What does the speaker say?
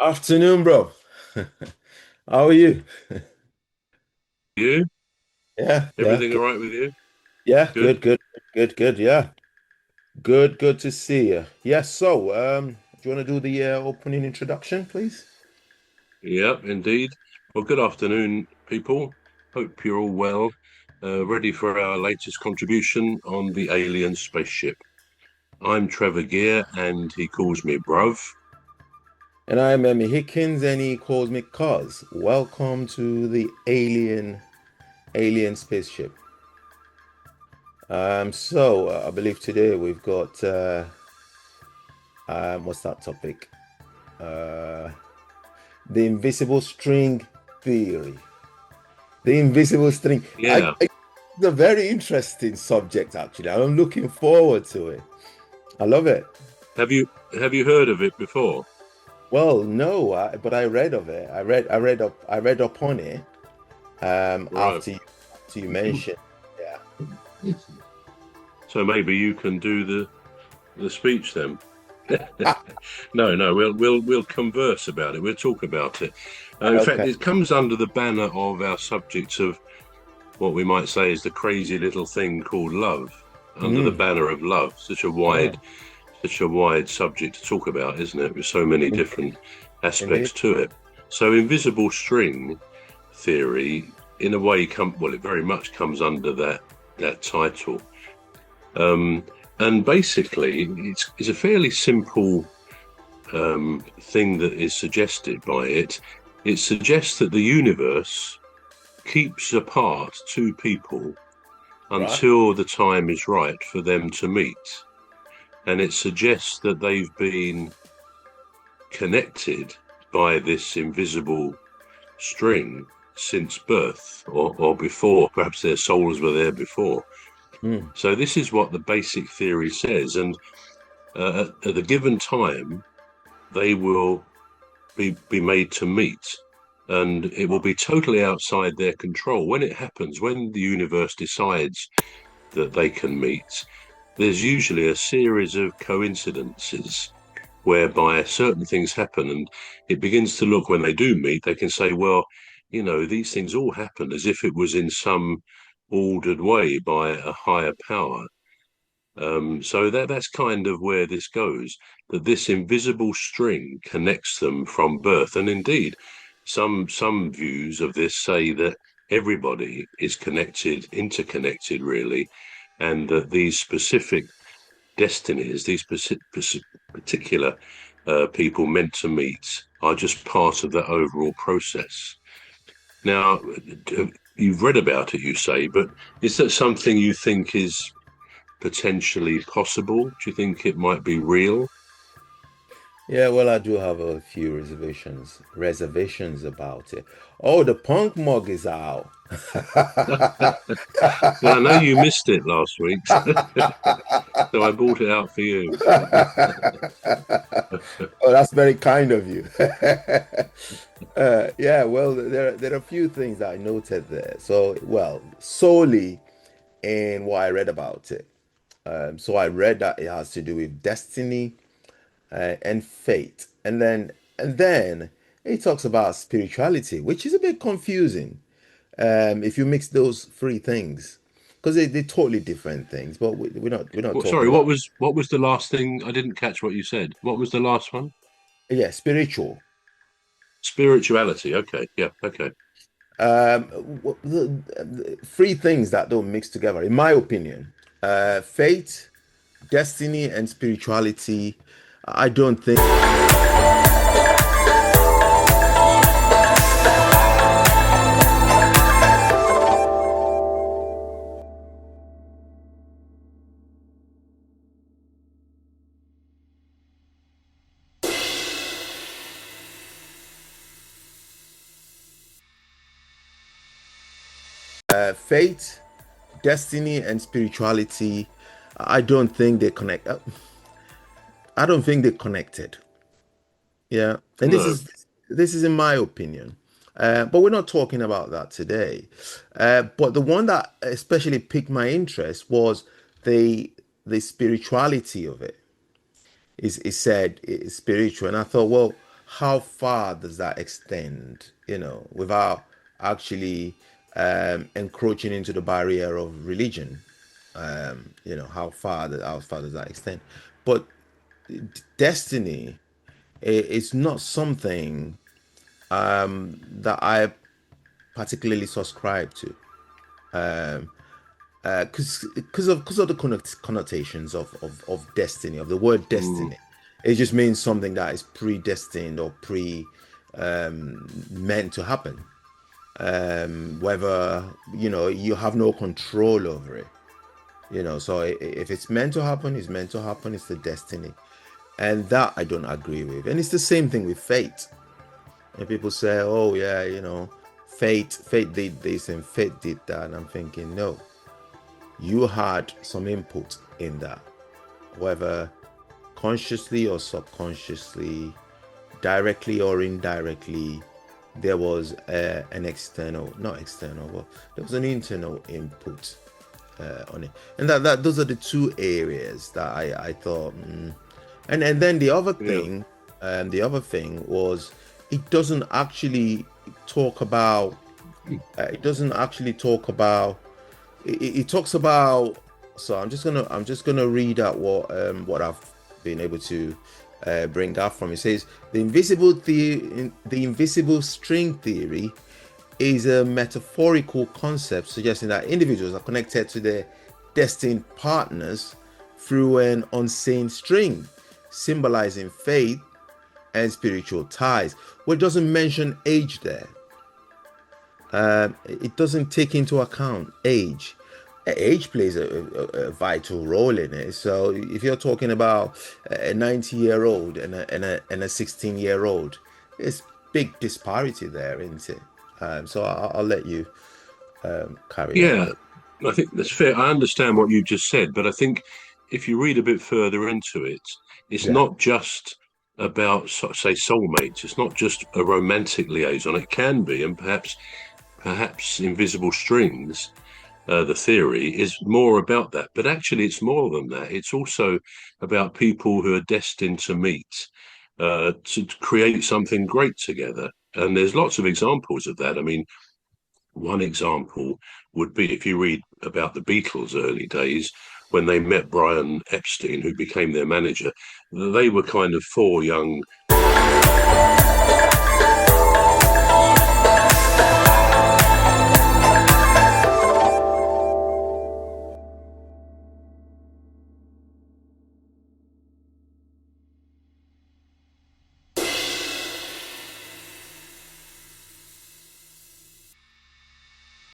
Afternoon, bro. How are you? You? Yeah, yeah, Everything all good. right with you? Yeah, Good. good. Yeah, good to see you. Yeah, do you want to do the opening introduction, please? Yeah, indeed. Well, good afternoon, people. Hope you're all well. Ready for our latest contribution on the Alien Spaceship. I'm Trevor Gear, and he calls me Bruv. And I'm Emmy Hikins, and he calls me Cuz. Welcome to the Alien Spaceship. I believe today we've got what's that topic? Uh, the invisible string theory. The invisible string. Yeah. It's a very interesting subject, actually. I'm looking forward to it. I love it. Have you heard of it before? Well, no, but I read of it. I read up on it. Right. After you mentioned, yeah. So maybe you can do the speech then. No, no, we'll converse about it. We'll talk about it. In fact, Okay. it comes under the banner of our subject of what we might say is the crazy little thing called love, under the Mm, banner of love. yeah. Such a wide subject to talk about, isn't it? With so many different Indeed. aspects to it. So, invisible string theory, in a way, well, it very much comes under that title. Um, and basically, it's a fairly simple thing that is suggested by it. It suggests that the universe keeps apart two people Right. until the time is right for them to meet. And it suggests that they've been connected by this invisible string since birth or before. Perhaps their souls were there before. Mm, So, this is what the basic theory says. And at the given time, they will be made to meet. And it will be totally outside their control. When it happens, when the universe decides that they can meet, there's usually a series of coincidences whereby certain things happen, and it begins to look when they do meet, they can say, well, these things all happened as if it was in some ordered way by a higher power. So that's kind of where this goes, that this invisible string connects them from birth. And indeed, some views of this say that everybody is connected, interconnected, really, and that these specific destinies, these particular people meant to meet, are just part of the overall process. Now, you've read about it, you say, but is that something you think is potentially possible? Do you think it might be real? yeah, well, I do have a few reservations about it. Oh, the punk mug is out. Well, I know you missed it last week, so I brought it out for you. Oh, that's very kind of you. Yeah, well, there are a few things that I noted there. So, well, solely in what I read about it. So I read that it has to do with destiny and fate, and then it talks about spirituality, which is a bit confusing if you mix those three things, because they're totally different things. But we're not Well, talking sorry, about, what was the last thing? I didn't catch what you said. What was the last one? yeah, spiritual. Spirituality. Okay, yeah, okay. The three things that don't mix together, in my opinion. Fate, destiny, and spirituality. I don't think. Fate, destiny, and spirituality. I don't think they connect. I don't think they're connected. Yeah, and No. this is in my opinion. But we're not talking about that today. But the one that especially piqued my interest was the spirituality of it. Is said it's spiritual, and I thought, well, how far does that extend, without actually encroaching into the barrier of religion? How far does that extend? But destiny is not something that I particularly subscribe to. Because of the connotations of destiny, of the word Mm, destiny. It just means something that is predestined or pre meant to happen. Whether you have no control over it. So if it's meant to happen, it's meant to happen. It's the destiny, and that I don't agree with. And it's the same thing with fate. And people say, "Oh yeah, fate did this and fate did that," and I'm thinking, no, you had some input in that, whether consciously or subconsciously, directly or indirectly. There was an external, not external, but there was an internal input on it, and that those are the two areas that I thought. And then yeah. the other thing was it doesn't actually talk about. It doesn't actually talk about it talks about. So I'm just gonna read out what I've been able to bring out from it. It says the invisible string theory is a metaphorical concept suggesting that individuals are connected to their destined partners through an unseen string, symbolizing faith and spiritual ties. Well, it doesn't mention age there. It doesn't take into account age. Age plays a vital role in it. So if you're talking about a 90-year-old and a 16-year-old, it's big disparity there, isn't it? So I'll let you carry on. Yeah, I think that's fair. I understand what you just said, but I think if you read a bit further into it, it's Yeah. not just about, say, soulmates. It's not just a romantic liaison. It can be, and perhaps invisible strings. The theory is more about that, but actually, it's more than that. It's also about people who are destined to meet, to create something great together. And there's lots of examples of that. I mean, one example would be if you read about the Beatles' early days when they met Brian Epstein, who became their manager. They were kind of four young